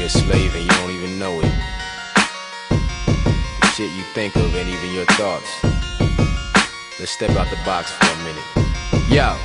a slave and you don't even know it. The shit you think of ain't even your thoughts. Let's step out the box for a minute. Yo,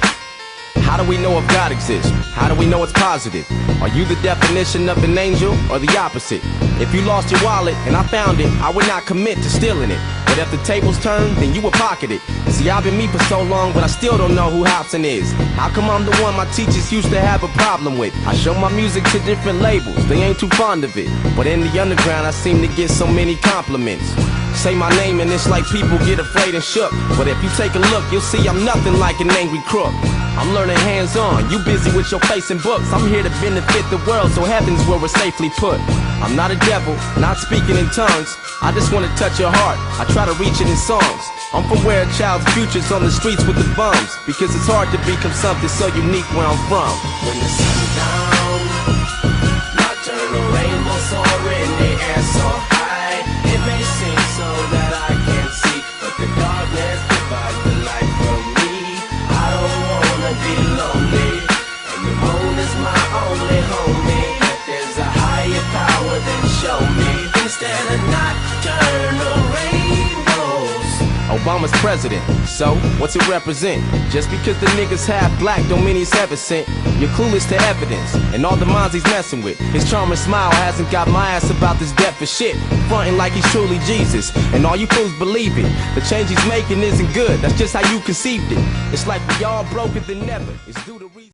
how do we know if God exists? How do we know it's positive? Are you the definition of an angel or the opposite? If you lost your wallet and I found it, I would not commit to stealing it. But if the tables turn, then you would pocket it. See, I've been me for so long, but I still don't know who Hobson is. How come I'm the one my teachers used to have a problem with? I show my music to different labels, they ain't too fond of it. But in the underground, I seem to get so many compliments. Say my name and it's like people get afraid and shook. But if you take a look, you'll see I'm nothing like an angry crook. I'm learning hands-on, you busy with your face and books. I'm here to benefit the world, so heaven's where we're safely put. I'm not a devil, not speaking in tongues. I just want to touch your heart, I try to reach it in songs. I'm from where a child's future's on the streets with the bums, because it's hard to become something so unique where I'm from. When the sun's down, nocturnal rainbows soar in the air so high. It may seem so that I can't see, but the darkness divides the light from me. I don't wanna be lonely, and the moon is my only homie. If there's a higher power, then show me, instead of nocturnal rainbows. Obama's president, so what's it represent? Just because the niggas half black don't mean he's heaven sent. You're clueless to evidence, and all the minds he's messing with. His charming smile hasn't got my ass about this death for shit. Frontin' like he's truly Jesus, and all you fools believe it. The change he's making isn't good, that's just how you conceived it. It's like we all broker than never, it's due to reason.